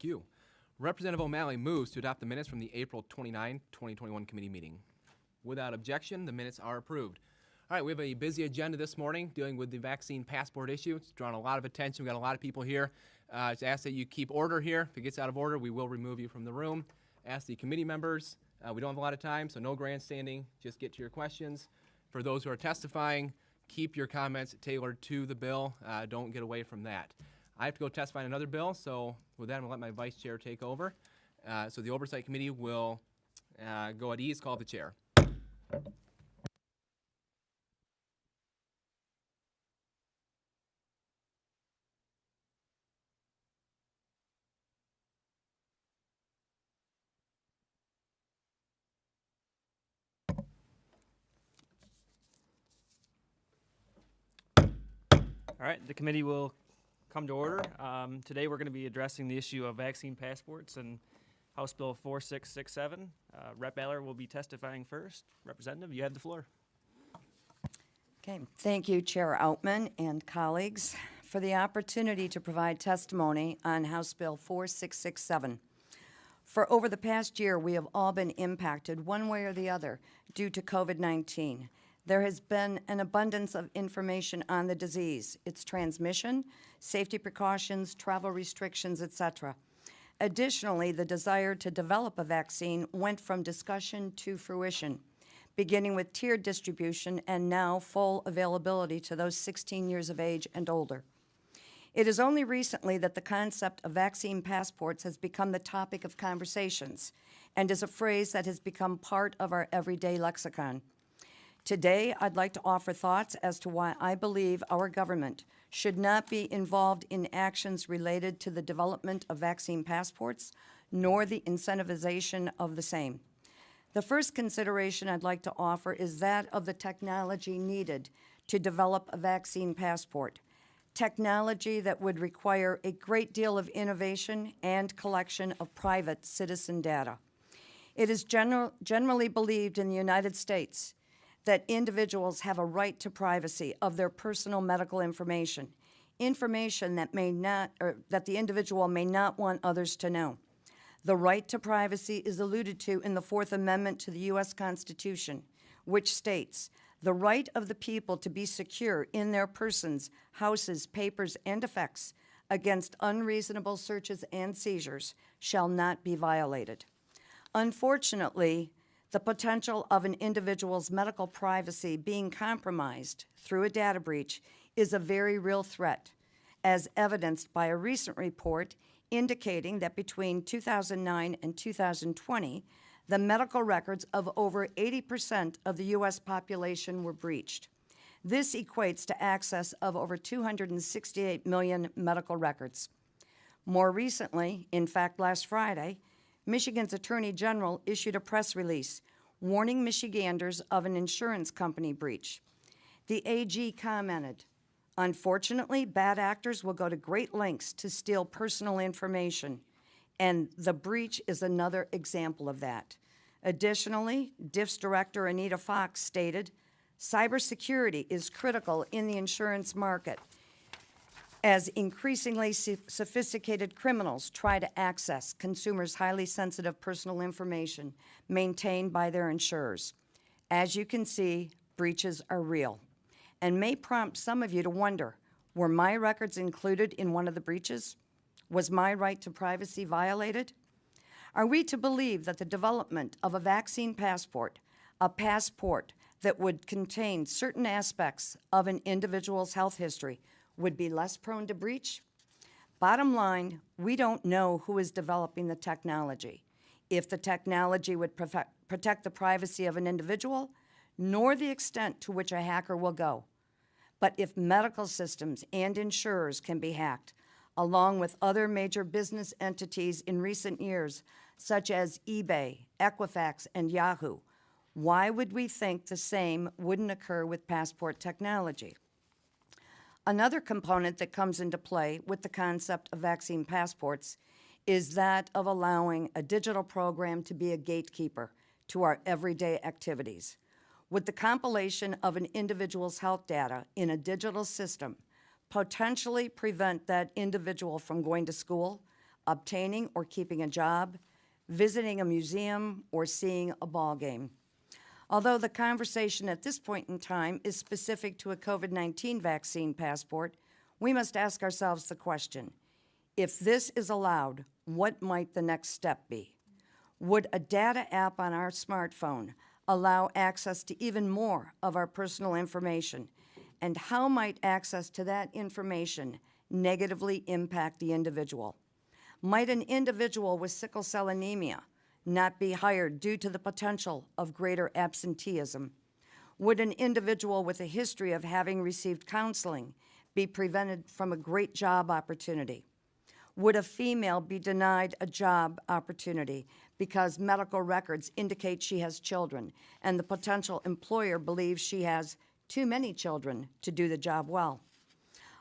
Thank you. Representative O'Malley moves to adopt the minutes from the April 29, 2021 committee meeting. Without objection, the minutes are approved. All right, we have a busy agenda this morning dealing with the vaccine passport issue. It's drawn a lot of attention. We've got a lot of people here. It's asked that you keep order here. If it gets out of order, we will remove you from the room. Ask the committee members. We don't have a lot of time, so no grandstanding. Just get to your questions. For those who are testifying, keep your comments tailored to the bill. Don't get away from that. I have to go testify on another bill, so with that, I'm going to let my vice chair take over. So the Oversight Committee will go at ease, call the chair. All right, the committee will come to order. Today we're going to be addressing the issue of vaccine passports and House Bill 4667. Rep. Baller will be testifying first. Representative, you have the floor. Okay, thank you, Chair Outman and colleagues, for the opportunity to provide testimony on House Bill 4667. For over the past year, we have all been impacted one way or the other due to COVID-19. There has been an abundance of information on the disease, its transmission, safety precautions, travel restrictions, etc. Additionally, the desire to develop a vaccine went from discussion to fruition, beginning with tiered distribution and now full availability to those 16 years of age and older. It is only recently that the concept of vaccine passports has become the topic of conversations and is a phrase that has become part of our everyday lexicon. Today, I'd like to offer thoughts as to why I believe our government should not be involved in actions related to the development of vaccine passports, nor the incentivization of the same. The first consideration I'd like to offer is that of the technology needed to develop a vaccine passport, technology that would require a great deal of innovation and collection of private citizen data. It is generally believed in the United States that individuals have a right to privacy of their personal medical information, information that that the individual may not want others to know. The right to privacy is alluded to in the Fourth Amendment to the U.S. Constitution, which states, "The right of the people to be secure in their persons, houses, papers, and effects against unreasonable searches and seizures shall not be violated." Unfortunately, the potential of an individual's medical privacy being compromised through a data breach is a very real threat, as evidenced by a recent report indicating that between 2009 and 2020, the medical records of over 80% of the U.S. population were breached. This equates to access of over 268 million medical records. More recently, in fact last Friday, Michigan's Attorney General issued a press release warning Michiganders of an insurance company breach. The AG commented, "Unfortunately, bad actors will go to great lengths to steal personal information, and the breach is another example of that." Additionally, DIF's Director Anita Fox stated, "Cybersecurity is critical in the insurance market as increasingly sophisticated criminals try to access consumers' highly sensitive personal information maintained by their insurers. As you can see, breaches are real and may prompt some of you to wonder, were my records included in one of the breaches? Was my right to privacy violated? Are we to believe that the development of a vaccine passport, a passport that would contain certain aspects of an individual's health history, would be less prone to breach? Bottom line, we don't know who is developing the technology, if the technology would protect the privacy of an individual, nor the extent to which a hacker will go. But if medical systems and insurers can be hacked, along with other major business entities in recent years, such as eBay, Equifax, and Yahoo, why would we think the same wouldn't occur with passport technology? Another component that comes into play with the concept of vaccine passports is that of allowing a digital program to be a gatekeeper to our everyday activities. Would the compilation of an individual's health data in a digital system potentially prevent that individual from going to school, obtaining or keeping a job, visiting a museum, or seeing a ball game. Although the conversation at this point in time is specific to a COVID-19 vaccine passport, we must ask ourselves the question, if this is allowed, what might the next step be? Would a data app on our smartphone allow access to even more of our personal information? And how might access to that information negatively impact the individual? Might an individual with sickle cell anemia not be hired due to the potential of greater absenteeism? Would an individual with a history of having received counseling be prevented from a great job opportunity? Would a female be denied a job opportunity because medical records indicate she has children and the potential employer believes she has too many children to do the job well?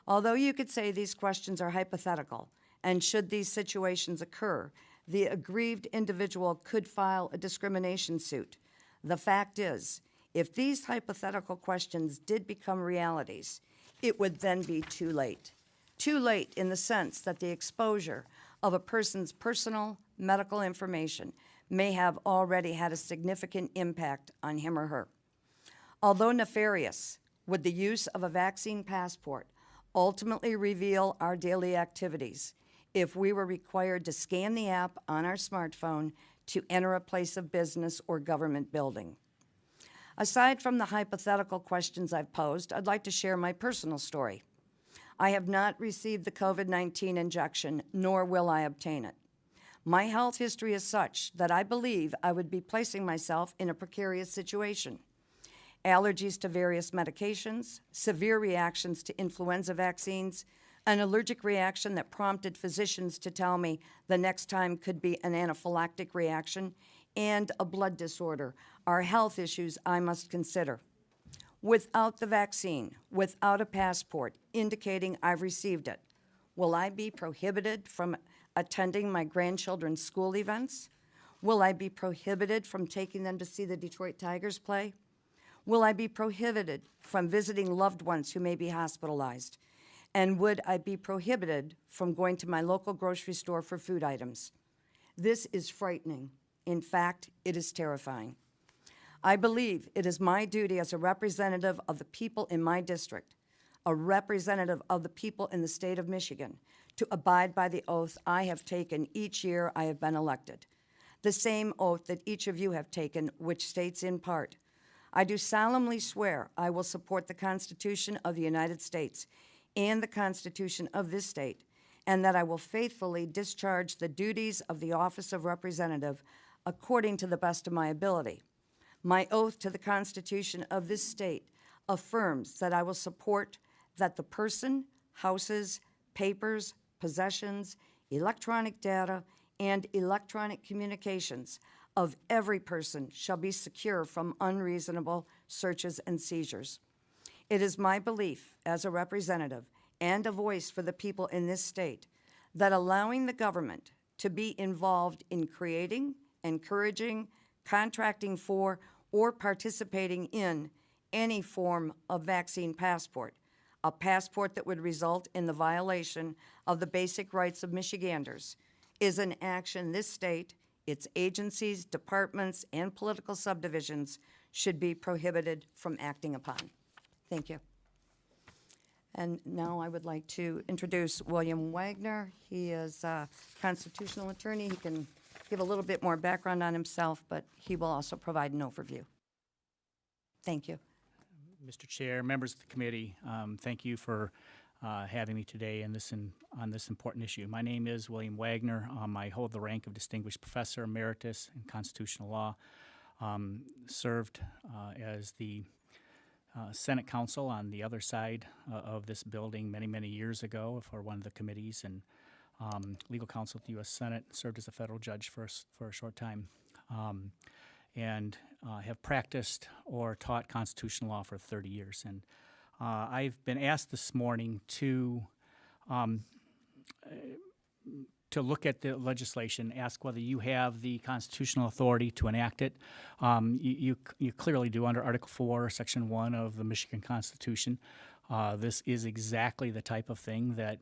Although you could say these questions are hypothetical, and should these situations occur, the aggrieved individual could file a discrimination suit. The fact is, if these hypothetical questions did become realities, it would then be too late. Too late in the sense that the exposure of a person's personal medical information may have already had a significant impact on him or her. Although nefarious, would the use of a vaccine passport ultimately reveal our daily activities if we were required to scan the app on our smartphone to enter a place of business or government building? Aside from the hypothetical questions I've posed, I'd like to share my personal story. I have not received the COVID-19 injection, nor will I obtain it. My health history is such that I believe I would be placing myself in a precarious situation. Allergies to various medications, severe reactions to influenza vaccines, an allergic reaction that prompted physicians to tell me the next time could be an anaphylactic reaction, and a blood disorder are health issues I must consider. Without the vaccine, without a passport indicating I've received it, will I be prohibited from attending my grandchildren's school events? Will I be prohibited from taking them to see the Detroit Tigers play? Will I be prohibited from visiting loved ones who may be hospitalized? And would I be prohibited from going to my local grocery store for food items? This is frightening. In fact, it is terrifying. I believe it is my duty as a representative of the people in my district, a representative of the people in the state of Michigan, to abide by the oath I have taken each year I have been elected, the same oath that each of you have taken, which states in part, I do solemnly swear I will support the Constitution of the United States and the Constitution of this state, and that I will faithfully discharge the duties of the office of representative according to the best of my ability. My oath to the Constitution of this state affirms that I will support that the person, houses, papers, possessions, electronic data, and electronic communications of every person shall be secure from unreasonable searches and seizures. It is my belief as a representative and a voice for the people in this state that allowing the government to be involved in creating, encouraging, contracting for, or participating in any form of vaccine passport, a passport that would result in the violation of the basic rights of Michiganders, is an action this state, its agencies, departments, and political subdivisions should be prohibited from acting upon. Thank you. And now I would like to introduce William Wagner. He is a constitutional attorney. He can give a little bit more background on himself, but he will also provide an overview. Thank you. Mr. Chair, members of the committee, thank you for having me today on this important issue. My name is William Wagner. I hold the rank of Distinguished Professor Emeritus in Constitutional Law. Served as the Senate counsel on the other side of this building many, many years ago for one of the committees, and legal counsel at the U.S. Senate. Served as a federal judge for a short time. And have practiced or taught constitutional law for 30 years. And I've been asked this morning to look at the legislation, ask whether you have the constitutional authority to enact it. You clearly do under Article 4, Section 1 of the Michigan Constitution. This is exactly the type of thing that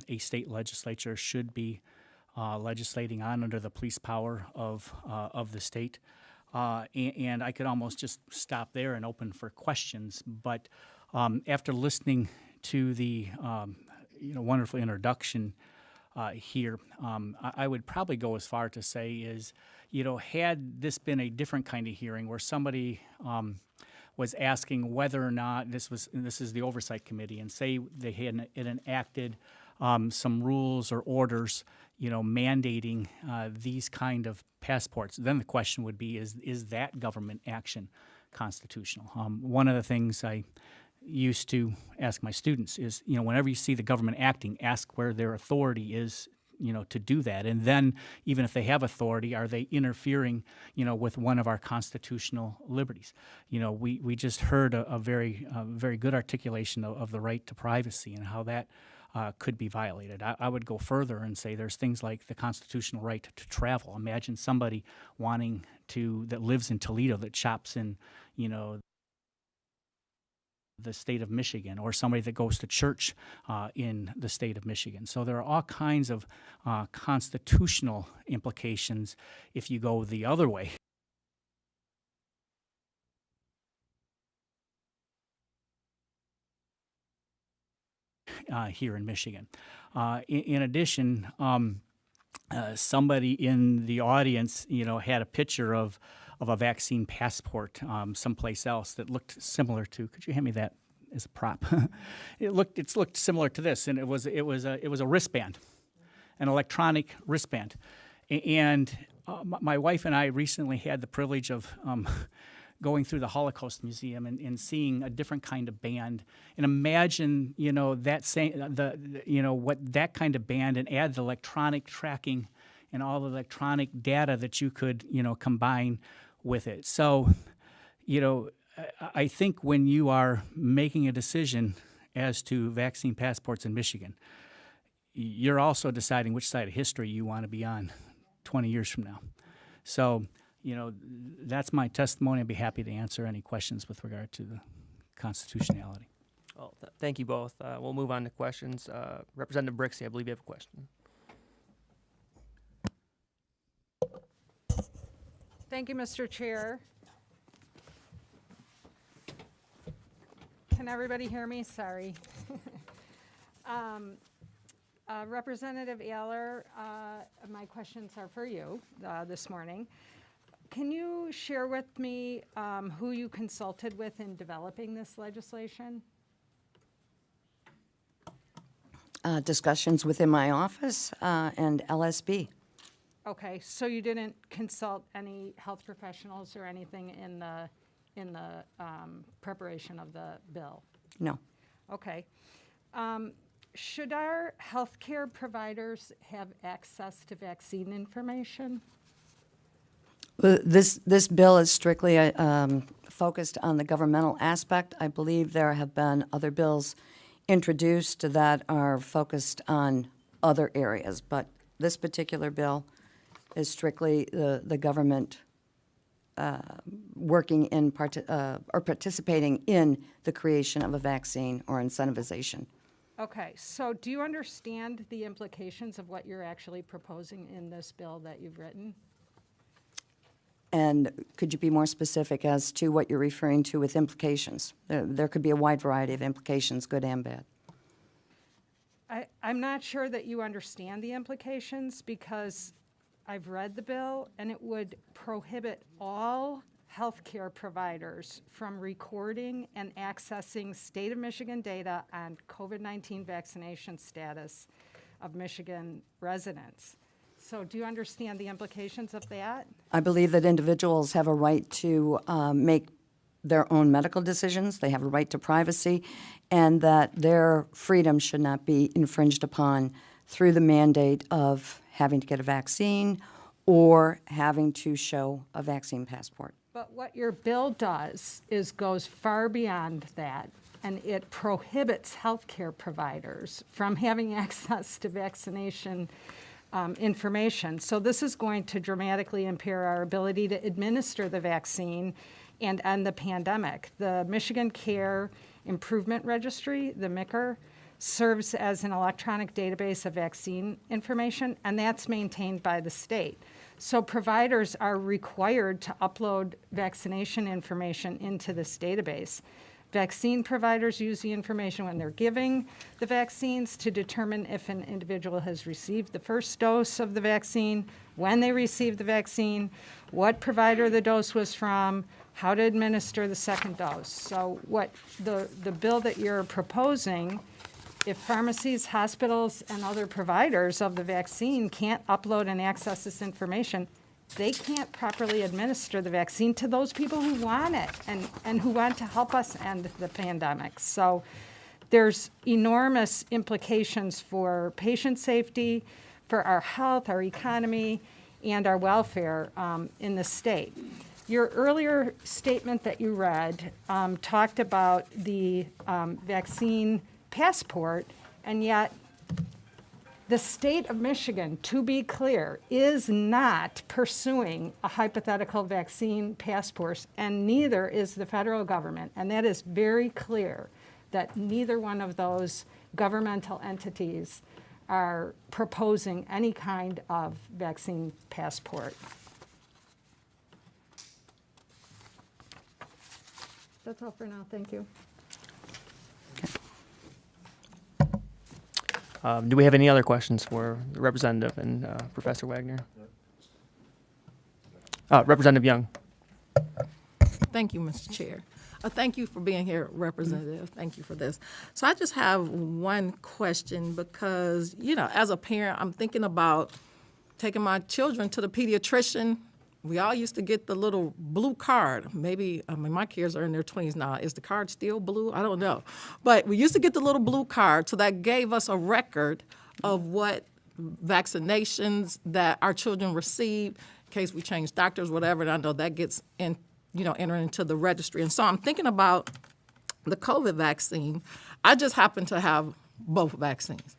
a state legislature should be legislating on under the police power of the state. And I could almost just stop there and open for questions. But after listening to the wonderful introduction here, I would probably go as far to say is, had this been a different kind of hearing where somebody was asking whether or not this is the Oversight Committee, and say they had enacted some rules or orders, mandating these kind of passports, then the question would be, is that government action constitutional? One of the things I used to ask my students is, whenever you see the government acting, ask where their authority is, to do that. And then even if they have authority, are they interfering, with one of our constitutional liberties? We just heard a very good articulation of the right to privacy and how that could be violated. I would go further and say there's things like the constitutional right to travel. Imagine somebody that lives in Toledo that shops in, the state of Michigan, or somebody that goes to church in the state of Michigan. So there are all kinds of constitutional implications if you go the other way. Here in Michigan. In addition, somebody in the audience, had a picture of a vaccine passport someplace else that looked similar to. Could you hand me that as a prop? It's looked similar to this, and it was a wristband, an electronic wristband, and my wife and I recently had the privilege of going through the Holocaust Museum and seeing a different kind of band, and imagine that what that kind of band, and add the electronic tracking and all the electronic data that you could combine with it. So I think when you are making a decision as to vaccine passports in Michigan, you're also deciding which side of history you want to be on 20 years from now. So that's my testimony. I'd be happy to answer any questions with regard to the constitutionality. Well, thank you both. We'll move on to questions. Representative Brixey, I believe you have a question. Thank you, Mr. Chair. Can everybody hear me? Sorry. Representative Aller, my questions are for you this morning. Can you share with me who you consulted with in developing this legislation? Discussions within my office and LSB. Okay, so you didn't consult any health professionals or anything in the preparation of the bill? No. Okay. Should our healthcare providers have access to vaccine information? This bill is strictly focused on the governmental aspect. I believe there have been other bills introduced that are focused on other areas, but this particular bill is strictly the government working in or participating in the creation of a vaccine or incentivization. Okay, so do you understand the implications of what you're actually proposing in this bill that you've written? And could you be more specific as to what you're referring to with implications? There could be a wide variety of implications, good and bad. I'm not sure that you understand the implications, because I've read the bill, and it would prohibit all healthcare providers from recording and accessing state of Michigan data on COVID-19 vaccination status of Michigan residents. So do you understand the implications of that? I believe that individuals have a right to make their own medical decisions. They have a right to privacy, and that their freedom should not be infringed upon through the mandate of having to get a vaccine or having to show a vaccine passport. But what your bill does is goes far beyond that, and it prohibits healthcare providers from having access to vaccination information. So this is going to dramatically impair our ability to administer the vaccine and end the pandemic. The Michigan Care Improvement Registry, the MICR, serves as an electronic database of vaccine information, and that's maintained by the state. So providers are required to upload vaccination information into this database. Vaccine providers use the information when they're giving the vaccines to determine if an individual has received the first dose of the vaccine, when they received the vaccine, what provider the dose was from, how to administer the second dose. So what the bill that you're proposing, if pharmacies, hospitals, and other providers of the vaccine can't upload and access this information, they can't properly administer the vaccine to those people who want it and who want to help us end the pandemic. So there's enormous implications for patient safety, for our health, our economy, and our welfare in the state. Your earlier statement that you read talked about the vaccine passport, and yet the state of Michigan, to be clear, is not pursuing a hypothetical vaccine passport, and neither is the federal government. And that is very clear that neither one of those governmental entities are proposing any kind of vaccine passport. That's all for now. Thank you. Do we have any other questions for the representative and Professor Wagner? Representative Young. Thank you, Mr. Chair. Thank you for being here, Representative. Thank you for this. So I just have one question because, you know, as a parent, I'm thinking about taking my children to the pediatrician. We all used to get the little blue card. Maybe, I mean, my kids are in their 20s now. Is the card still blue? I don't know. But we used to get the little blue card, so that gave us a record of what vaccinations that our children received in case we change doctors, whatever. And I know that gets in, you know, entered into the registry. And so I'm thinking about the COVID vaccine. I just happen to have both vaccines.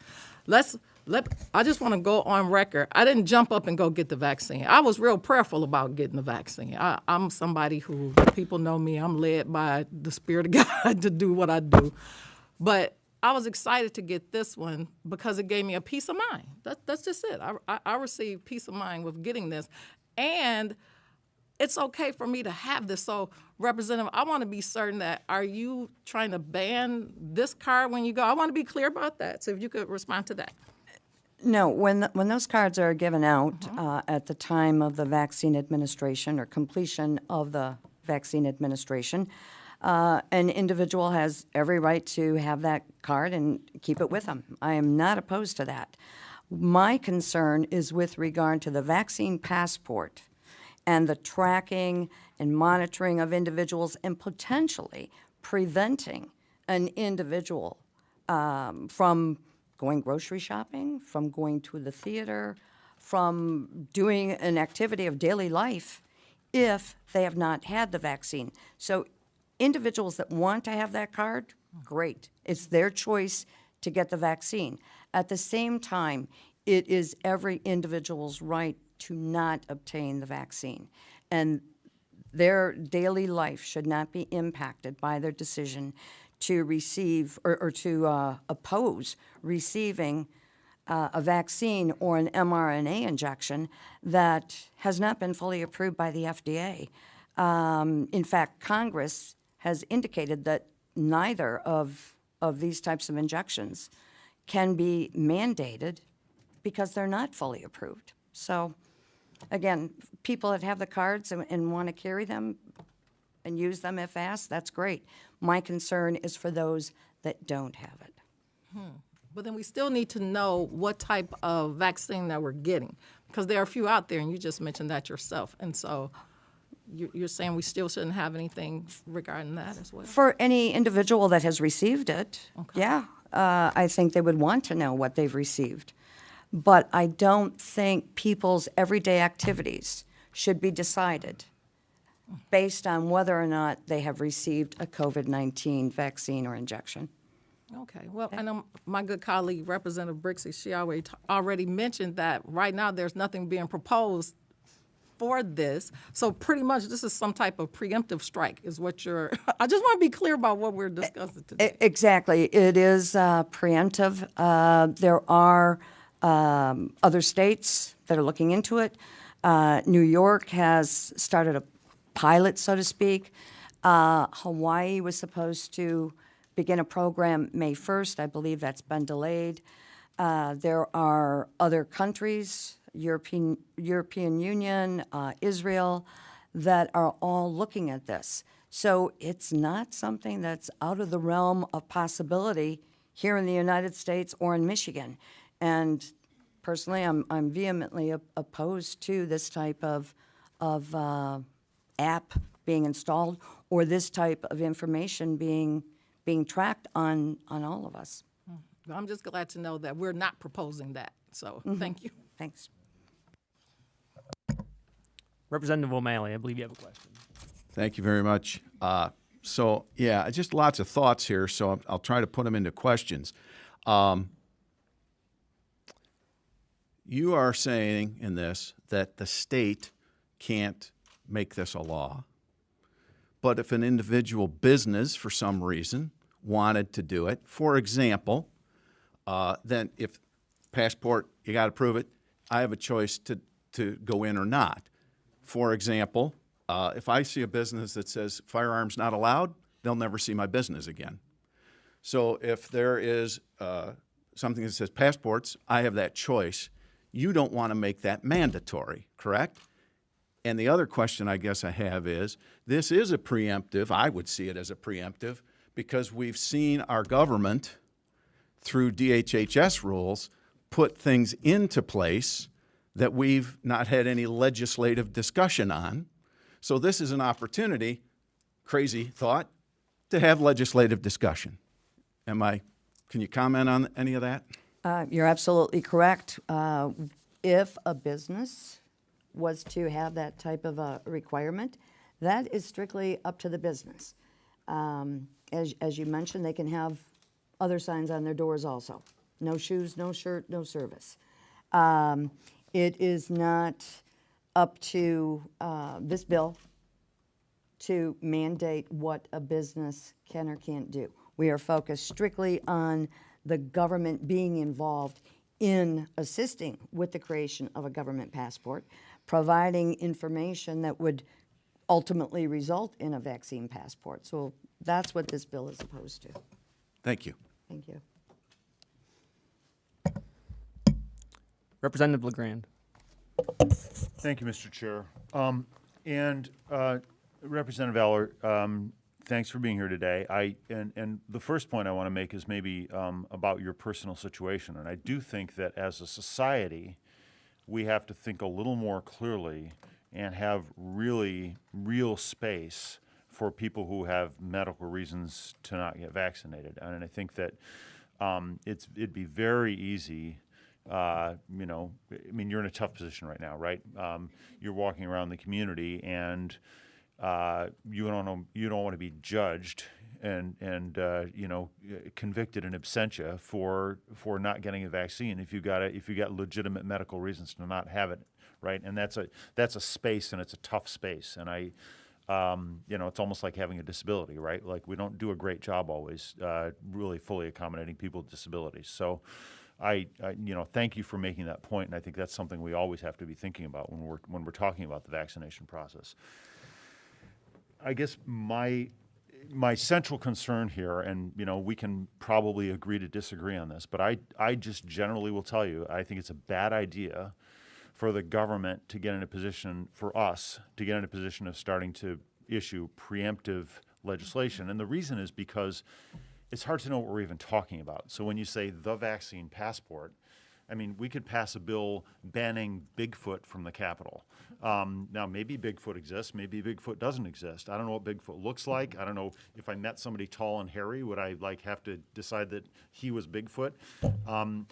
I just want to go on record. I didn't jump up and go get the vaccine. I was real prayerful about getting the vaccine. I'm somebody who, people know me, I'm led by the Spirit of God to do what I do. But I was excited to get this one because it gave me a peace of mind. That's just it. I received peace of mind with getting this. And it's okay for me to have this. So, Representative, I want to be certain that, are you trying to ban this card when you go? I want to be clear about that. So if you could respond to that. No, when those cards are given out at the time of the vaccine administration or completion of the vaccine administration, an individual has every right to have that card and keep it with them. I am not opposed to that. My concern is with regard to the vaccine passport and the tracking and monitoring of individuals and potentially preventing an individual from going grocery shopping, from going to the theater, from doing an activity of daily life if they have not had the vaccine. So individuals that want to have that card, great. It's their choice to get the vaccine. At the same time, it is every individual's right to not obtain the vaccine. And their daily life should not be impacted by their decision to receive or to oppose receiving a vaccine or an mRNA injection that has not been fully approved by the FDA. In fact, Congress has indicated that neither of these types of injections can be mandated because they're not fully approved. So, again, people that have the cards and want to carry them and use them if asked, that's great. My concern is for those that don't have it. But then we still need to know what type of vaccine that we're getting, because there are a few out there, and you just mentioned that yourself. And so you're saying we still shouldn't have anything regarding that as well? For any individual that has received it, yeah, I think they would want to know what they've received. But I don't think people's everyday activities should be decided based on whether or not they have received a COVID-19 vaccine or injection. Okay. Well, I know my good colleague, Representative Brixey, she already mentioned that right now there's nothing being proposed for this. So pretty much this is some type of preemptive strike is what you're, I just want to be clear about what we're discussing today. Exactly. It is preemptive. There are other states that are looking into it. New York has started a pilot, so to speak. Hawaii was supposed to begin a program May 1st. I believe that's been delayed. There are other countries, European Union, Israel, that are all looking at this. So it's not something that's out of the realm of possibility here in the United States or in Michigan. And personally, I'm vehemently opposed to this type of app being installed or this type of information being tracked on all of us. I'm just glad to know that we're not proposing that. So thank you. Thanks. Representative O'Malley, I believe you have a question. Thank you very much. So, yeah, just lots of thoughts here, so I'll try to put them into questions. You are saying in this that the state can't make this a law, but if an individual business, for some reason, wanted to do it, for example, then if passport, you got to prove it, I have a choice to go in or not. For example, if I see a business that says firearms not allowed, they'll never see my business again. So if there is something that says passports, I have that choice. You don't want to make that mandatory, correct? And the other question I guess I have is, this is a preemptive, I would see it as a preemptive, because we've seen our government, through DHHS rules, put things into place that we've not had any legislative discussion on. So this is an opportunity, crazy thought, to have legislative discussion. Can you comment on any of that? You're absolutely correct. If a business was to have that type of a requirement, that is strictly up to the business. As you mentioned, they can have other signs on their doors also. No shoes, no shirt, no service. It is not up to this bill to mandate what a business can or can't do. We are focused strictly on the government being involved in assisting with the creation of a government passport, providing information that would ultimately result in a vaccine passport. So that's what this bill is opposed to. Thank you. Thank you. Representative LaGrand. Thank you, Mr. Chair. Representative Eller, thanks for being here today. And the first point I want to make is maybe about your personal situation. And I do think that as a society, we have to think a little more clearly and have really real space for people who have medical reasons to not get vaccinated. And I think that it'd be very easy. I mean, you're in a tough position right now, right? You're walking around the community, and you don't want to be judged and convicted in absentia for not getting a vaccine if you got legitimate medical reasons to not have it, right? And that's a space, and it's a tough space, and it's almost like having a disability, right? Like, we don't do a great job always really fully accommodating people with disabilities. So I thank you for making that point, and I think that's something we always have to be thinking about when we're talking about the vaccination process. I guess my central concern here, and we can probably agree to disagree on this, but I just generally will tell you, I think it's a bad idea for the government to get in a position, for us to get in a position of starting to issue preemptive legislation. And the reason is because it's hard to know what we're even talking about. So when you say the vaccine passport, I mean, we could pass a bill banning Bigfoot from the Capitol. Now, maybe Bigfoot exists, maybe Bigfoot doesn't exist. I don't know what Bigfoot looks like. I don't know if I met somebody tall and hairy, would I have to decide that he was Bigfoot? I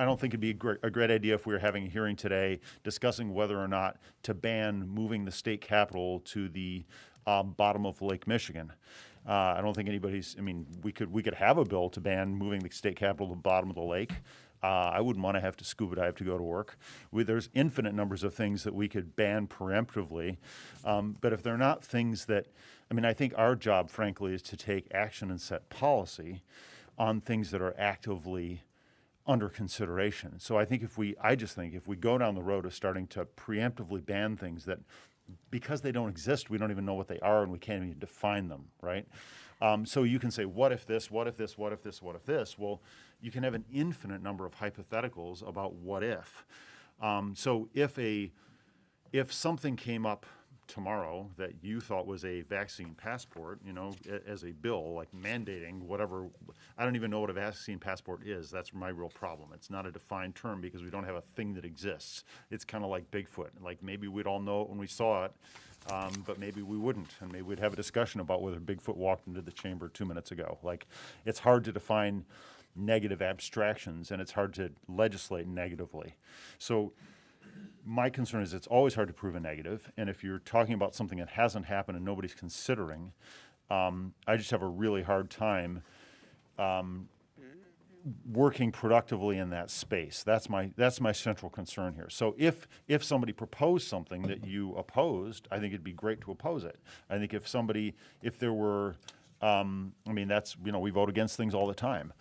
don't think it'd be a great idea if we were having a hearing today discussing whether or not to ban moving the state capitol to the bottom of Lake Michigan. I don't think we could have a bill to ban moving the state capitol to the bottom of the lake, I wouldn't want to have to scuba dive to go to work. There's infinite numbers of things that we could ban preemptively. But if they're not things that, I mean, I think our job, frankly, is to take action and set policy on things that are actively under consideration. So I just think if we go down the road of starting to preemptively ban things that, because they don't exist, we don't even know what they are and we can't even define them, right? So you can say, what if this, what if this, what if this, what if this? Well, you can have an infinite number of hypotheticals about what if. So if something came up tomorrow that you thought was a vaccine passport, as a bill, like mandating whatever, I don't even know what a vaccine passport is. That's my real problem. It's not a defined term because we don't have a thing that exists. It's kind of like Bigfoot. Like maybe we'd all know it when we saw it, but maybe we wouldn't. And maybe we'd have a discussion about whether Bigfoot walked into the chamber 2 minutes ago. Like it's hard to define negative abstractions and it's hard to legislate negatively. So my concern is it's always hard to prove a negative, and if you're talking about something that hasn't happened and nobody's considering, I just have a really hard time working productively in that space. That's my central concern here. So if somebody proposed something that you opposed, I think it'd be great to oppose it. I think if there were, we vote against things all the time.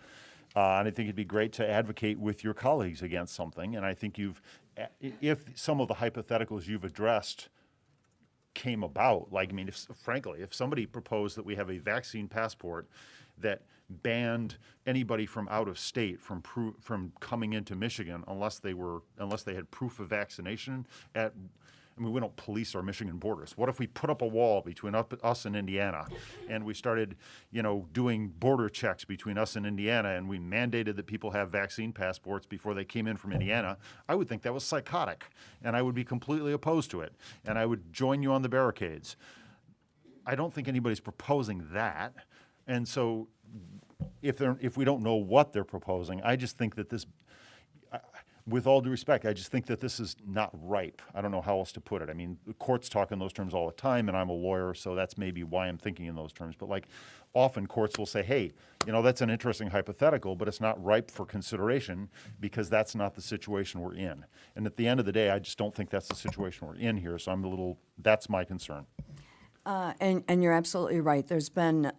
And I think it'd be great to advocate with your colleagues against something. And I think if some of the hypotheticals you've addressed came about, if somebody proposed that we have a vaccine passport that banned anybody from out of state from coming into Michigan unless they had proof of vaccination we don't police our Michigan borders. What if we put up a wall between us and Indiana and we started, doing border checks between us and Indiana and we mandated that people have vaccine passports before they came in from Indiana? I would think that was psychotic and I would be completely opposed to it and I would join you on the barricades. I don't think anybody's proposing that. And so if we don't know what they're proposing, I just think that this, with all due respect, I just think that this is not ripe. I don't know how else to put it. I mean, the courts talk in those terms all the time, and I'm a lawyer, so that's maybe why I'm thinking in those terms. But often courts will say, hey, that's an interesting hypothetical, but it's not ripe for consideration because that's not the situation we're in. And at the end of the day, I just don't think that's the situation we're in here, so that's my concern. And you're absolutely right. There's been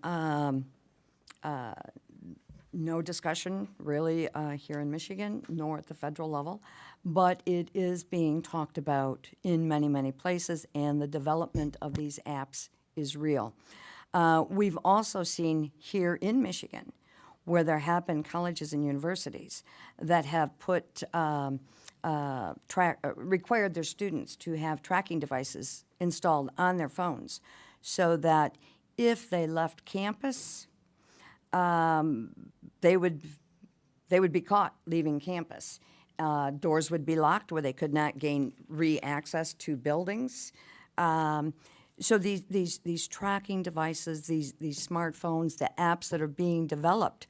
no discussion really here in Michigan, nor at the federal level, but it is being talked about in many, many places, and the development of these apps is real. We've also seen here in Michigan where there have been colleges and universities that have required their students to have tracking devices installed on their phones so that if they left campus, they would be caught leaving campus. Doors would be locked where they could not gain access to buildings. So these tracking devices, these smartphones, the apps that are being developed,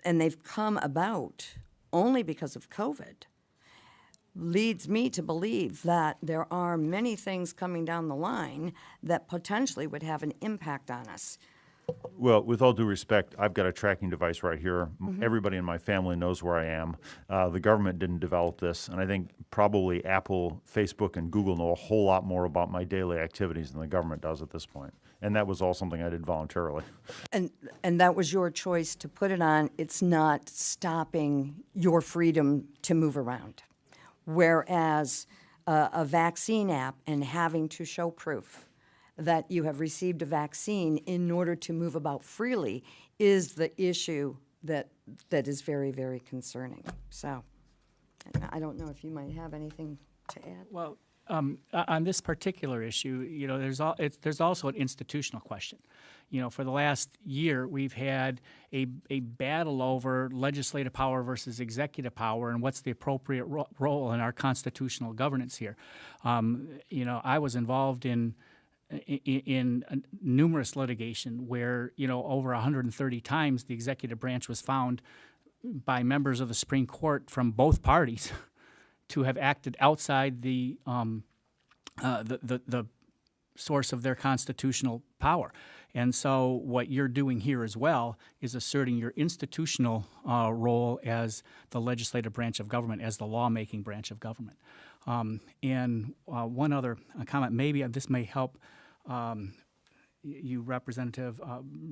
and they've come about only because of COVID, leads me to believe that there are many things coming down the line that potentially would have an impact on us. Well, with all due respect, I've got a tracking device right here. Mm-hmm. Everybody in my family knows where I am. The government didn't develop this, and I think probably Apple, Facebook, and Google know a whole lot more about my daily activities than the government does at this point. And that was all something I did voluntarily. And that was your choice to put it on. It's not stopping your freedom to move around. Whereas a vaccine app and having to show proof that you have received a vaccine in order to move about freely is the issue that is very, very concerning. So I don't know if you might have anything to add. Well, on this particular issue, there's also an institutional question. For the last year, we've had a battle over legislative power versus executive power and what's the appropriate role in our constitutional governance here. I was involved in numerous litigation where, over 130 times the executive branch was found by members of the Supreme Court from both parties to have acted outside the source of their constitutional power. And so what you're doing here as well is asserting your institutional role as the legislative branch of government, as the lawmaking branch of government. And one other comment, maybe this may help you, Representative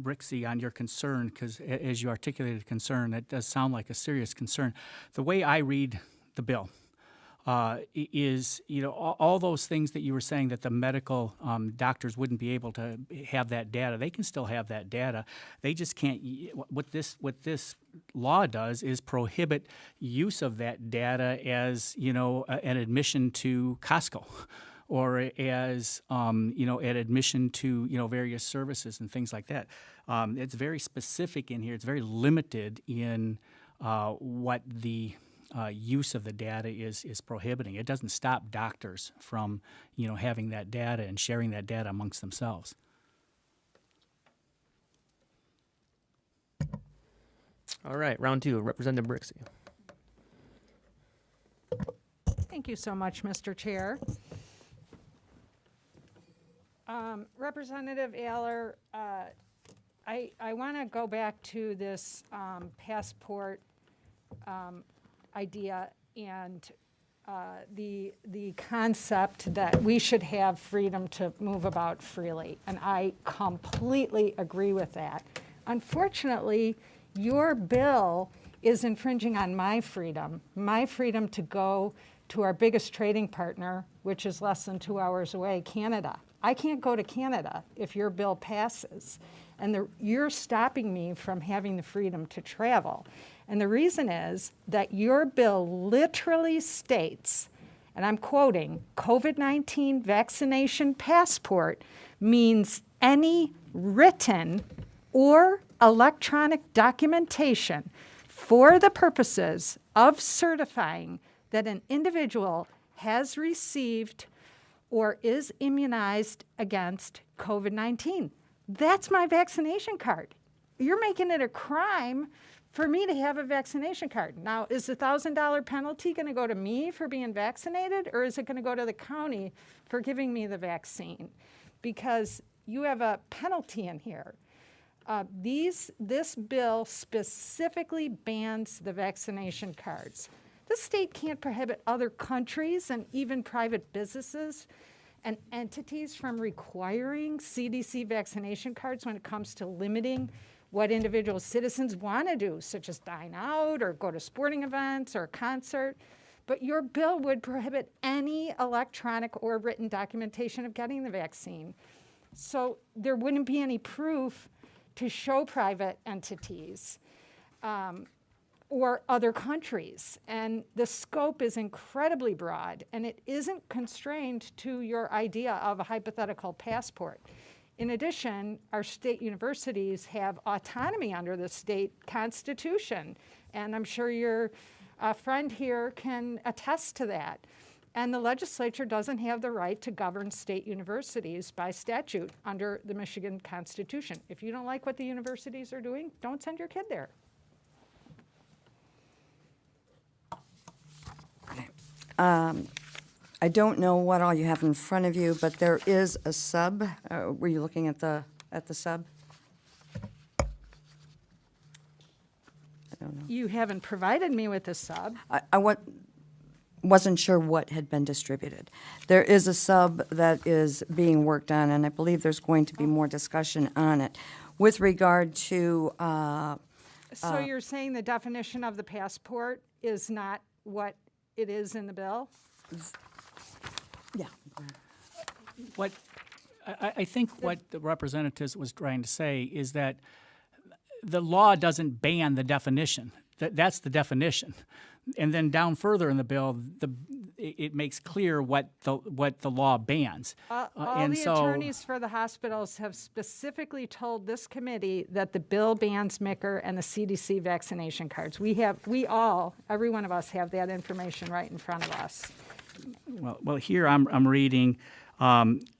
Brixey, on your concern, because as you articulated concern, it does sound like a serious concern. The way I read the bill is, all those things that you were saying that the medical doctors wouldn't be able to have that data. They can still have that data. They just can't. What this law does is prohibit use of that data as, an admission to Costco, or as an admission to various services and things like that. It's very specific in here. It's very limited in what the use of the data is prohibiting. It doesn't stop doctors from having that data and sharing that data amongst themselves. All right, round two, Representative Brixey. Thank you so much, Mr. Chair. Representative Aller, I want to go back to this passport idea and the concept that we should have freedom to move about freely, and I completely agree with that. Unfortunately, your bill is infringing on my freedom to go to our biggest trading partner, which is less than 2 hours away, Canada. I can't go to Canada if your bill passes, and you're stopping me from having the freedom to travel. And the reason is that your bill literally states, and I'm quoting, COVID-19 vaccination passport means any written or electronic documentation for the purposes of certifying that an individual has received or is immunized against COVID-19. That's my vaccination card. You're making it a crime for me to have a vaccination card. Now, is the $1,000 penalty going to go to me for being vaccinated, or is it going to go to the county for giving me the vaccine? Because you have a penalty in here. This bill specifically bans the vaccination cards. The state can't prohibit other countries and even private businesses and entities from requiring CDC vaccination cards when it comes to limiting what individual citizens want to do, such as dine out or go to sporting events or a concert. But your bill would prohibit any electronic or written documentation of getting the vaccine. So there wouldn't be any proof to show private entities or other countries. And the scope is incredibly broad, and it isn't constrained to your idea of a hypothetical passport. In addition, our state universities have autonomy under the state constitution, and I'm sure your friend here can attest to that. And the legislature doesn't have the right to govern state universities by statute under the Michigan Constitution. If you don't like what the universities are doing, don't send your kid there. I don't know what all you have in front of you, but there is a sub. Were you looking at the sub? I don't know. You haven't provided me with a sub. I wasn't sure what had been distributed. There is a sub that is being worked on, and I believe there's going to be more discussion on it. With regard to... So you're saying the definition of the passport is not what it is in the bill? Yeah. I think what the representative was trying to say is that the law doesn't ban the definition. That's the definition. And then down further in the bill, it makes clear what the law bans. All the attorneys for the hospitals have specifically told this committee that the bill bans MICR and the CDC vaccination cards. Every one of us have that information right in front of us. Well, here I'm reading,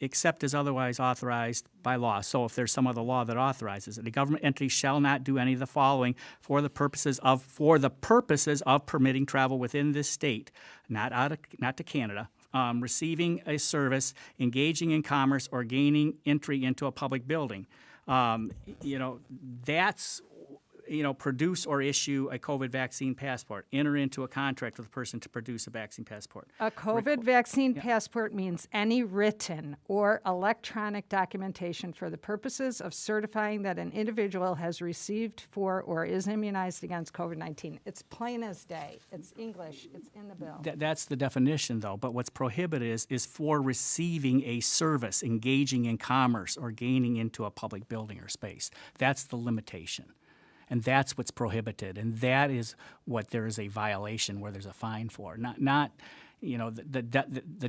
except as otherwise authorized by law. So if there's some other law that authorizes it, the government entity shall not do any of the following for the purposes of permitting travel within this state, not to Canada, receiving a service, engaging in commerce, or gaining entry into a public building. That's, produce or issue a COVID vaccine passport. Enter into a contract with a person to produce a vaccine passport. A COVID vaccine passport means any written or electronic documentation for the purposes of certifying that an individual has received for or is immunized against COVID-19. It's plain as day. It's English. It's in the bill. That's the definition, though. But what's prohibited is for receiving a service, engaging in commerce, or gaining into a public building or space. That's the limitation. And that's what's prohibited, and that is what there is a violation where there's a fine for. The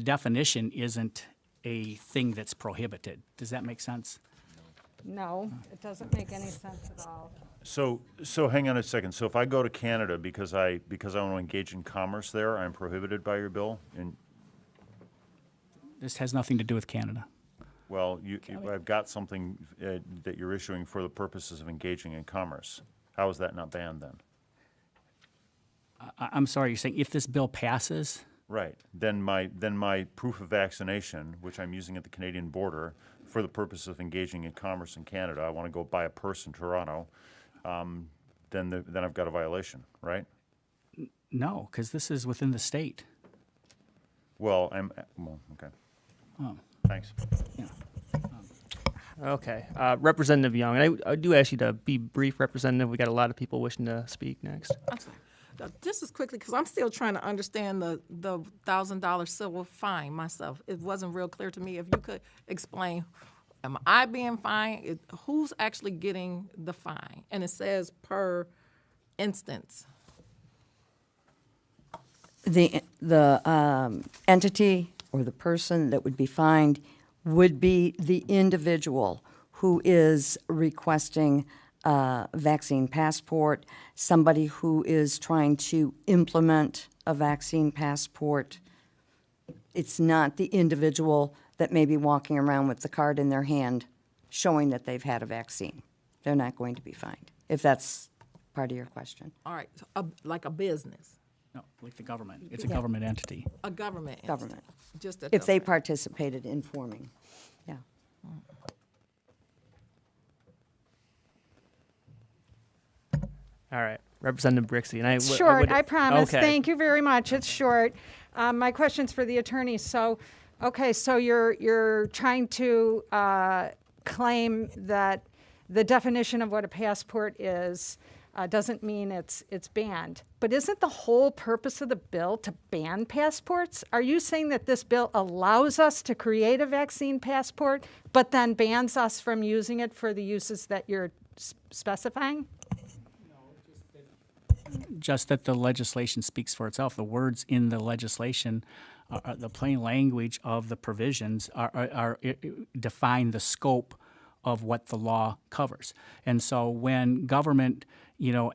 definition isn't a thing that's prohibited. Does that make sense? No, it doesn't make any sense at all. So hang on a second. So if I go to Canada because I want to engage in commerce there, I'm prohibited by your bill? And This has nothing to do with Canada. well, I've got something that you're issuing for the purposes of engaging in commerce. How is that not banned then? I'm sorry, you're saying if this bill passes? Right. Then my proof of vaccination, which I'm using at the Canadian border for the purpose of engaging in commerce in Canada, I want to go buy a purse in Toronto, then I've got a violation, right? No, because this is within the state. Well, okay. Oh. Thanks. Yeah. Okay, Representative Young, and I do ask you to be brief, Representative. We got a lot of people wishing to speak next. I'm sorry. Just as quickly, because I'm still trying to understand the $1,000 civil fine myself. It wasn't real clear to me. If you could explain, am I being fined? Who's actually getting the fine? And it says per instance. The entity or the person that would be fined would be the individual who is requesting a vaccine passport, somebody who is trying to implement a vaccine passport. It's not the individual that may be walking around with the card in their hand showing that they've had a vaccine. They're not going to be fined, if that's part of your question. All right, so like a business, No, like the government. It's a government entity. a government entity. Government. Just a If they government. participated in forming, yeah. All right, Representative Brixey, and Short, I promise. Okay. Thank you very much. It's short. My question's for the attorney. So you're trying to claim that the definition of what a passport is doesn't mean it's banned. But isn't the whole purpose of the bill to ban passports? Are you saying that this bill allows us to create a vaccine passport, but then bans us from using it for the uses that you're specifying? Just that the legislation speaks for itself. The words in the legislation, the plain language of the provisions define the scope of what the law covers. And so when government,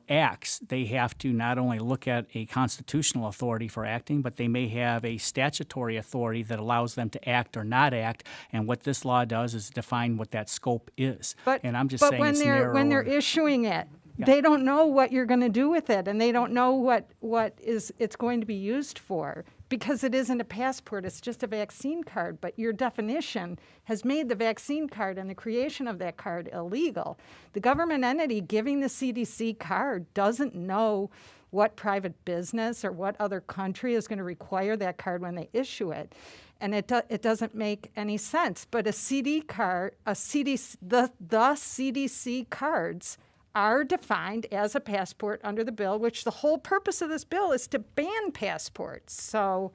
acts, they have to not only look at a constitutional authority for acting, but they may have a statutory authority that allows them to act or not act. And what this law does is define what that scope is. And I'm just saying it's narrower. When they're issuing it, they don't know what you're going to do with it, and they don't know what it's going to be used for, because it isn't a passport, it's just a vaccine card. But your definition has made the vaccine card and the creation of that card illegal. The government entity giving the CDC card doesn't know what private business or what other country is going to require that card when they issue it. And it doesn't make any sense. But the CDC cards are defined as a passport under the bill, which the whole purpose of this bill is to ban passports. So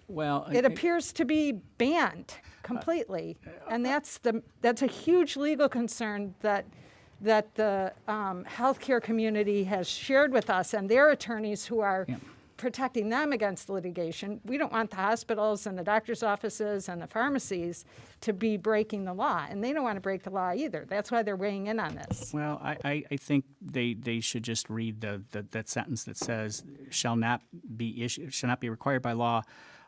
it appears to be banned completely. And that's a huge legal concern that the healthcare community has shared with us and their attorneys who are protecting them against litigation. We don't want the hospitals and the doctor's offices and the pharmacies to be breaking the law, and they don't want to break the law either. That's why they're weighing in on this. Well, I think they should just read that sentence that says shall not be required by law.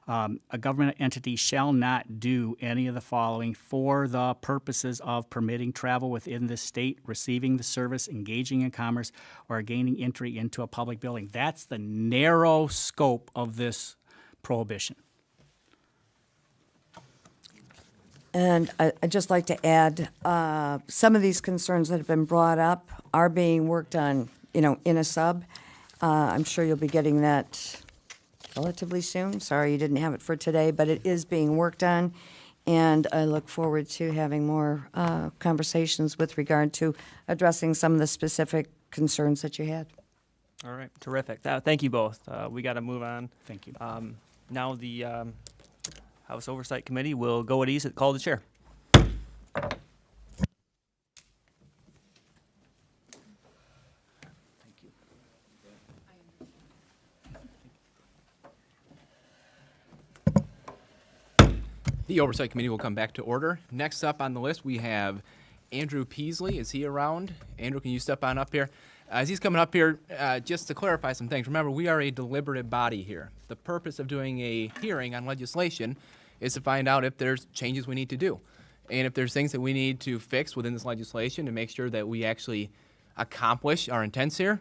A government entity shall not do any of the following for the purposes of permitting travel within the state, receiving the service, engaging in commerce, or gaining entry into a public building. That's the narrow scope of this prohibition. And I'd just like to add, some of these concerns that have been brought up are being worked on, in a sub. I'm sure you'll be getting that relatively soon. Sorry you didn't have it for today, but it is being worked on. And I look forward to having more conversations with regard to addressing some of the specific concerns that you had. All right, terrific. Thank you both. We got to move on. Thank you. Now the House Oversight Committee will go at ease at call the chair. The Oversight Committee will come back to order. Next up on the list, we have Andrew Peasley. Is he around? Andrew, can you step on up here? As he's coming up here, just to clarify some things, remember, we are a deliberative body here. The purpose of doing a hearing on legislation is to find out if there's changes we need to do. And if there's things that we need to fix within this legislation to make sure that we actually accomplish our intents here,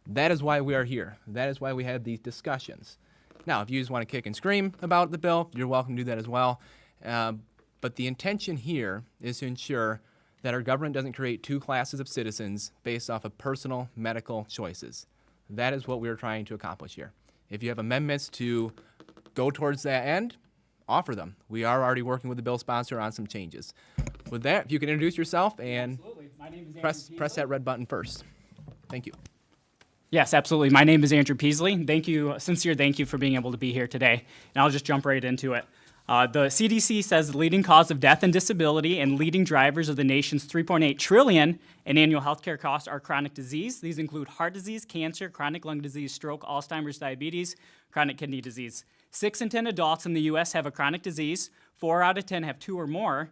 that is why we are here. That is why we have these discussions. Now, if you just want to kick and scream about the bill, you're welcome to do that as well. But the intention here is to ensure that our government doesn't create two classes of citizens based off of personal medical choices. That is what we're trying to accomplish here. If you have amendments to go towards that end, offer them. We are already working with the bill sponsor on some changes. With that, if you can introduce yourself and My name is press that red button first. Thank you. Yes, absolutely. My name is Andrew Peasley. Thank you, sincere thank you for being able to be here today. And I'll just jump right into it. The CDC says the leading cause of death and disability and leading drivers of the nation's $3.8 trillion in annual healthcare costs are chronic disease. These include heart disease, cancer, chronic lung disease, stroke, Alzheimer's, diabetes, chronic kidney disease. 6 in 10 adults in the U.S. have a chronic disease. 4 out of 10 have 2 or more.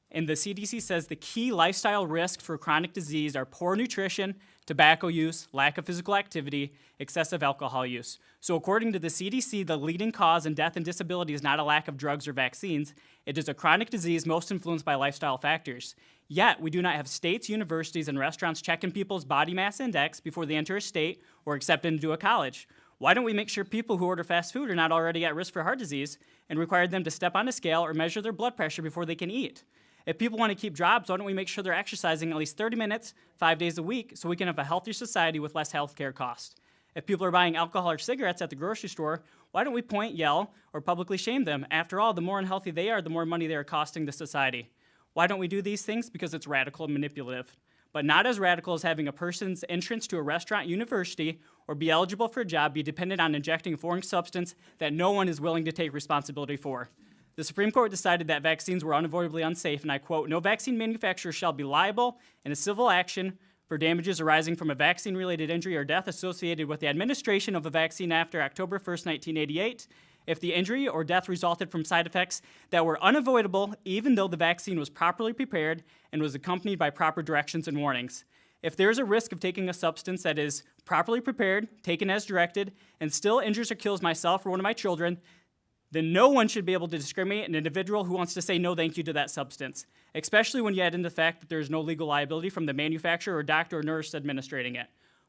And the CDC says the key lifestyle risks for chronic disease are poor nutrition, tobacco use, lack of physical activity, excessive alcohol use. So according to the CDC, the leading cause in death and disability is not a lack of drugs or vaccines. It is a chronic disease most influenced by lifestyle factors. Yet, we do not have states, universities, and restaurants checking people's body mass index before they enter a state or accept into a college. Why don't we make sure people who order fast food are not already at risk for heart disease and require them to step on a scale or measure their blood pressure before they can eat? If people want to keep jobs, why don't we make sure they're exercising at least 30 minutes, 5 days a week, so we can have a healthier society with less healthcare costs? If people are buying alcohol or cigarettes at the grocery store, why don't we point, yell, or publicly shame them? After all, the more unhealthy they are, the more money they are costing the society. Why don't we do these things? Because it's radical and manipulative. But not as radical as having a person's entrance to a restaurant, university, or be eligible for a job be dependent on injecting a foreign substance that no one is willing to take responsibility for. The Supreme Court decided that vaccines were unavoidably unsafe, and I quote, "No vaccine manufacturer shall be liable in a civil action for damages arising from a vaccine-related injury or death associated with the administration of a vaccine after October 1st, 1988, if the injury or death resulted from side effects that were unavoidable even though the vaccine was properly prepared and was accompanied by proper directions and warnings. If there is a risk of taking a substance that is properly prepared, taken as directed, and still injures or kills myself or one of my children, then no one should be able to discriminate an individual who wants to say no thank you to that substance, especially when you add in the fact that there is no legal liability from the manufacturer or doctor or nurse administrating it.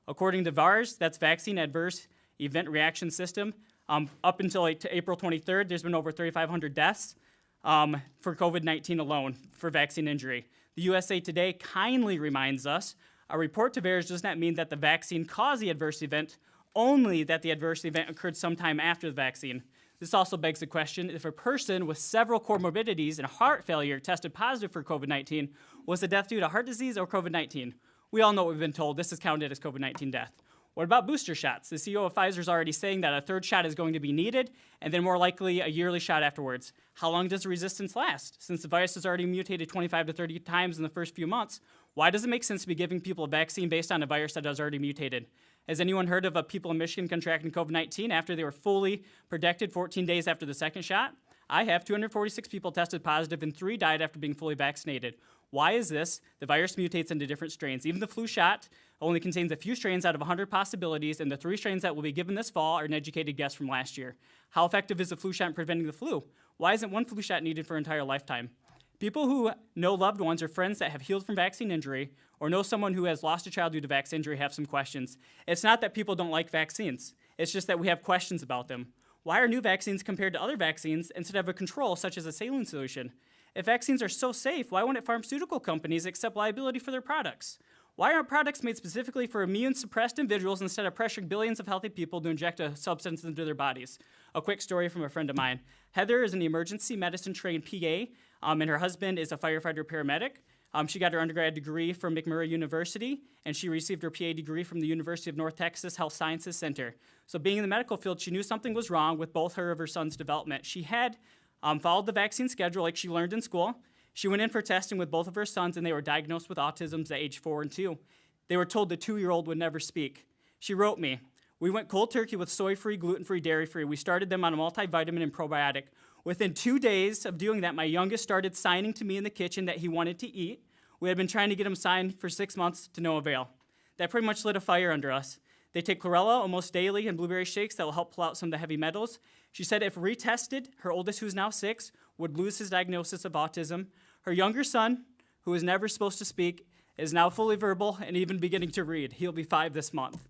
According to VAERS, that's Vaccine Adverse Event Reaction System, up until April 23rd, there's been over 3,500 deaths for COVID-19 alone for vaccine injury. The USA Today kindly reminds us, a report to VAERS does not mean that the vaccine caused the adverse event, only that the adverse event occurred sometime after the vaccine. This also begs the question, if a person with several comorbidities and heart failure tested positive for COVID-19, was the death due to heart disease or COVID-19? We all know what we've been told. This is counted as COVID-19 death. What about booster shots? The CEO of Pfizer is already saying that a third shot is going to be needed, and then more likely a yearly shot afterwards. How long does the resistance last? Since the virus has already mutated 25 to 30 times in the first few months, why does it make sense to be giving people a vaccine based on a virus that has already mutated? Has anyone heard of people in Michigan contracting COVID-19 after they were fully protected 14 days after the second shot? I have. 246 people tested positive and 3 died after being fully vaccinated. Why is this? The virus mutates into different strains. Even the flu shot only contains a few strains out of 100 possibilities, and the 3 strains that will be given this fall are an educated guess from last year. How effective is the flu shot in preventing the flu? Why isn't 1 flu shot needed for an entire lifetime? People who know loved ones or friends that have healed from vaccine injury or know someone who has lost a child due to vaccine injury have some questions. It's not that people don't like vaccines. It's just that we have questions about them. Why are new vaccines compared to other vaccines instead of a control such as a saline solution? If vaccines are so safe, why wouldn't pharmaceutical companies accept liability for their products? Why aren't products made specifically for immune-suppressed individuals instead of pressuring billions of healthy people to inject a substance into their bodies? A quick story from a friend of mine. Heather is an emergency medicine-trained PA, and her husband is a firefighter paramedic. She got her undergrad degree from McMurray University, and she received her PA degree from the University of North Texas Health Sciences Center. So being in the medical field, she knew something was wrong with both her of her son's development. She had followed the vaccine schedule like she learned in school. She went in for testing with both of her sons, and they were diagnosed with autism at age 4 and 2. They were told the 2-year-old would never speak. She wrote me, "We went cold turkey with soy-free, gluten-free, dairy-free. We started them on a multivitamin and probiotic. Within 2 days of doing that, my youngest started signing to me in the kitchen that he wanted to eat. We had been trying to get him signed for 6 months to no avail. That pretty much lit a fire under us. They take chlorella almost daily and blueberry shakes that will help pull out some of the heavy metals. She said if retested, her oldest, who's now 6, would lose his diagnosis of autism. Her younger son, who was never supposed to speak, is now fully verbal and even beginning to read. He'll be 5 this month.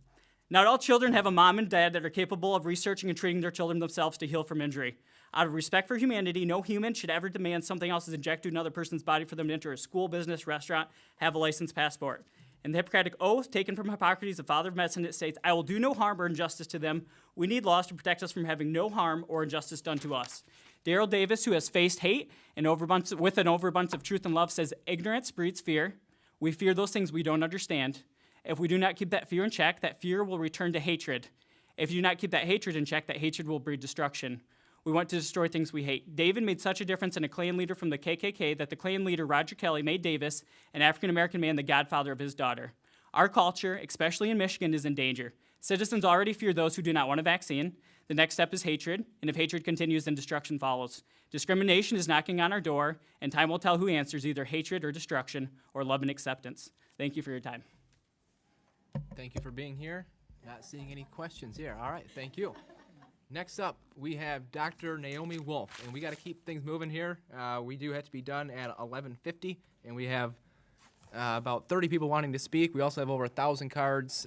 Not all children have a mom and dad that are capable of researching and treating their children themselves to heal from injury. Out of respect for humanity, no human should ever demand something else is injected into another person's body for them to enter a school, business, restaurant, have a licensed passport. In the Hippocratic Oath, taken from Hippocrates, the father of medicine, it states, I will do no harm or injustice to them. We need laws to protect us from having no harm or injustice done to us. Daryl Davis, who has faced hate and with an overabundance of truth and love, says, ignorance breeds fear. We fear those things we don't understand. If we do not keep that fear in check, that fear will return to hatred. If you do not keep that hatred in check, that hatred will breed destruction. We want to destroy things we hate. David made such a difference in a Klan leader from the KKK that the Klan leader, Roger Kelly, made Davis, an African-American man, the godfather of his daughter. Our culture, especially in Michigan, is in danger. Citizens already fear those who do not want a vaccine. The next step is hatred, and if hatred continues, then destruction follows. Discrimination is knocking on our door, and time will tell who answers, either hatred or destruction, or love and acceptance. Thank you for your time. Thank you for being here. Not seeing any questions here. All right, thank you. Next up, we have Dr. Naomi Wolf, and we got to keep things moving here. We do have to be done at 11:50, and we have about 30 people wanting to speak. We also have over 1,000 cards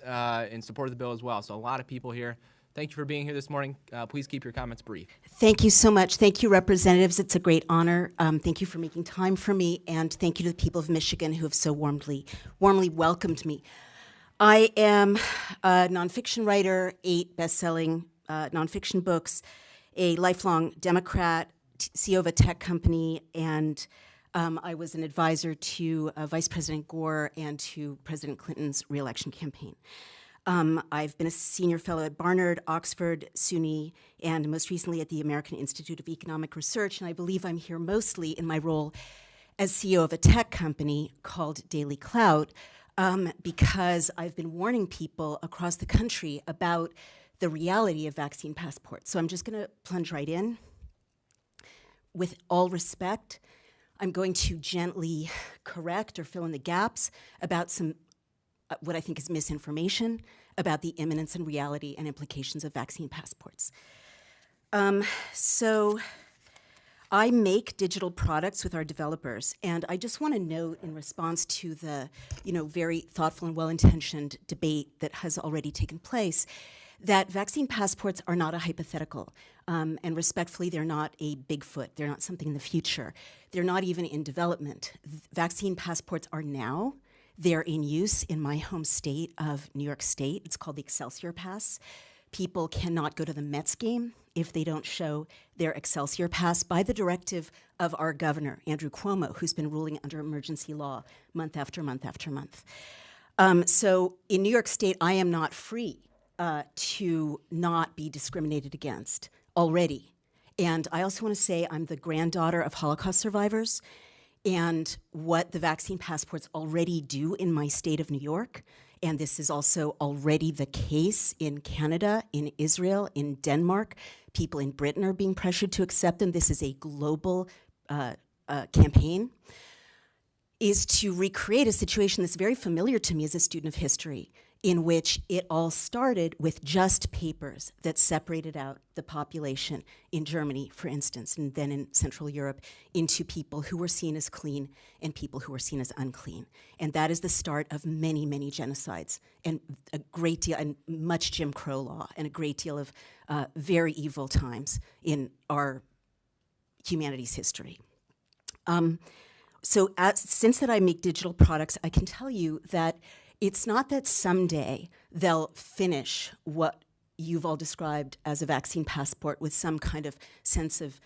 in support of the bill as well, so a lot of people here. Thank you for being here this morning. Please keep your comments brief. Thank you so much. Thank you, representatives. It's a great honor. Thank you for making time for me, and thank you to the people of Michigan who have so warmly welcomed me. I am a nonfiction writer, 8 best-selling nonfiction books, a lifelong Democrat, CEO of a tech company, and I was an advisor to Vice President Gore and to President Clinton's re-election campaign. I've been a senior fellow at Barnard, Oxford, SUNY, and most recently at the American Institute of Economic Research, and I believe I'm here mostly in my role as CEO of a tech company called Daily Cloud, because I've been warning people across the country about the reality of vaccine passports. So I'm just going to plunge right in. With all respect, I'm going to gently correct or fill in the gaps about some what I think is misinformation about the imminence and reality and implications of vaccine passports. So I make digital products with our developers, and I just want to note in response to the very thoughtful and well-intentioned debate that has already taken place that vaccine passports are not a hypothetical, and respectfully, they're not a Bigfoot. They're not something in the future. They're not even in development. Vaccine passports are now. They're in use in my home state of New York State. It's called the Excelsior Pass. People cannot go to the Mets game if they don't show their Excelsior Pass by the directive of our governor, Andrew Cuomo, who's been ruling under emergency law month after month after month. So in New York State, I am not free to not be discriminated against already. And I also want to say I'm the granddaughter of Holocaust survivors, and what the vaccine passports already do in my state of New York, and this is also already the case in Canada, in Israel, in Denmark. People in Britain are being pressured to accept them. This is a global campaign, is to recreate a situation that's very familiar to me as a student of history, in which it all started with just papers that separated out the population in Germany, for instance, and then in Central Europe, into people who were seen as clean and people who were seen as unclean. And that is the start of many, many genocides, and a great deal, and much Jim Crow law, and a great deal of very evil times in our humanity's history. Since that I make digital products, I can tell you that it's not that someday they'll finish what you've all described as a vaccine passport with some kind of sense of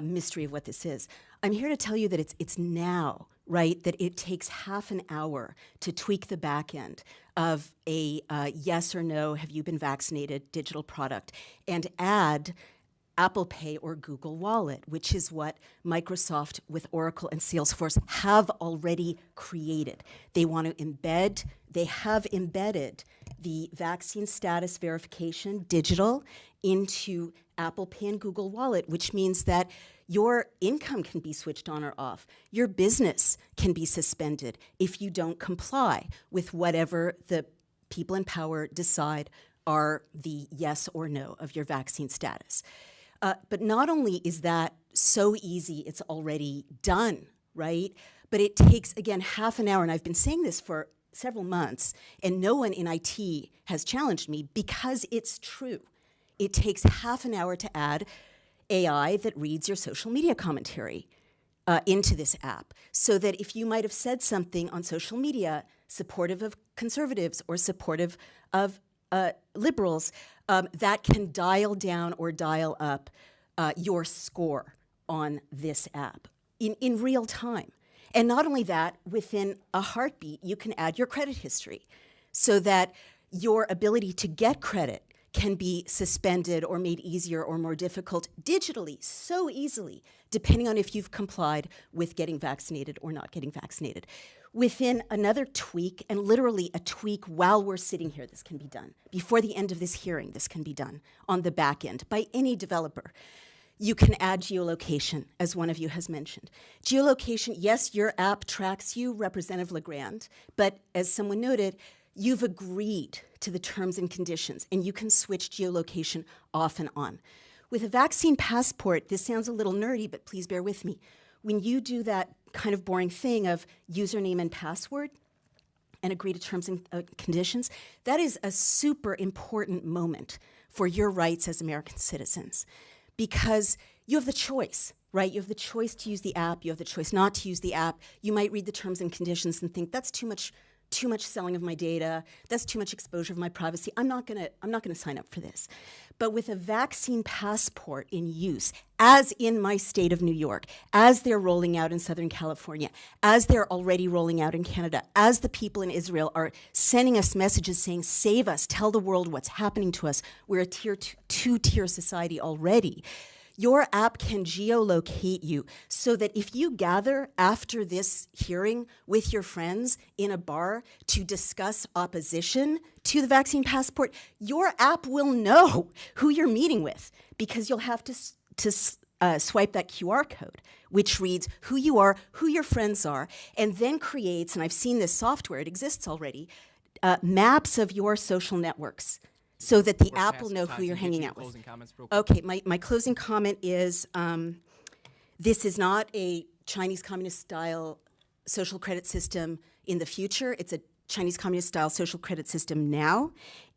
mystery of what this is. I'm here to tell you that it's now, right, that it takes half an hour to tweak the back end of a yes or no, have you been vaccinated digital product, and add Apple Pay or Google Wallet, which is what Microsoft with Oracle and Salesforce have already created. They have embedded the vaccine status verification digital into Apple Pay and Google Wallet, which means that your income can be switched on or off. Your business can be suspended if you don't comply with whatever the people in power decide are the yes or no of your vaccine status. But not only is that so easy, it's already done, right? But it takes, again, half an hour, and I've been saying this for several months, and no one in IT has challenged me because it's true. It takes half an hour to add AI that reads your social media commentary into this app, so that if you might have said something on social media supportive of conservatives or supportive of liberals, that can dial down or dial up your score on this app in real time. And not only that, within a heartbeat, you can add your credit history so that your ability to get credit can be suspended or made easier or more difficult digitally so easily, depending on if you've complied with getting vaccinated or not getting vaccinated. Within another tweak, and literally a tweak while we're sitting here, this can be done. Before the end of this hearing, this can be done on the back end by any developer. You can add geolocation, as one of you has mentioned. Geolocation, yes, your app tracks you, Representative LaGrand, but as someone noted, you've agreed to the terms and conditions, and you can switch geolocation off and on. With a vaccine passport, this sounds a little nerdy, but please bear with me. When you do that kind of boring thing of username and password and agree to terms and conditions, that is a super important moment for your rights as American citizens, because you have the choice, right? You have the choice to use the app. You have the choice not to use the app. You might read the terms and conditions and think, that's too much selling of my data. That's too much exposure of my privacy. I'm not gonna sign up for this. But with a vaccine passport in use, as in my state of New York, as they're rolling out in Southern California, as they're already rolling out in Canada, as the people in Israel are sending us messages saying, save us, tell the world what's happening to us. We're a two-tier society already. Your app can geolocate you so that if you gather after this hearing with your friends in a bar to discuss opposition to the vaccine passport, your app will know who you're meeting with, because you'll have to swipe that QR code, which reads who you are, who your friends are, and then creates, and I've seen this software, it exists already, maps of your social networks, so that the app will know who you're hanging out with. Okay, my closing comment is this is not a Chinese communist-style social credit system in the future. It's a Chinese communist-style social credit system now.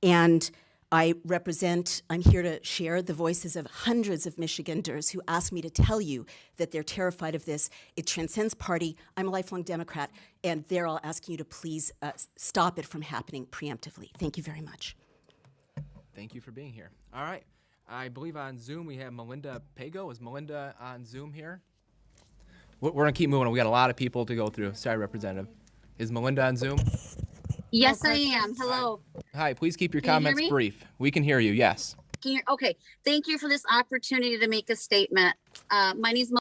And I'm here to share the voices of hundreds of Michiganders who ask me to tell you that they're terrified of this. It transcends party. I'm a lifelong Democrat, and they're all asking you to please stop it from happening preemptively. Thank you very much. Thank you for being here. All right. I believe on Zoom we have Melinda Pago. Is Melinda on Zoom here? We're going to keep moving. We got a lot of people to go through. Sorry, Representative. Is Melinda on Zoom? Yes, I am. Hello. Hi. Please keep your Can you hear comments me? brief. We can hear you. Yes. Okay. Thank you for this opportunity to make a statement. My name is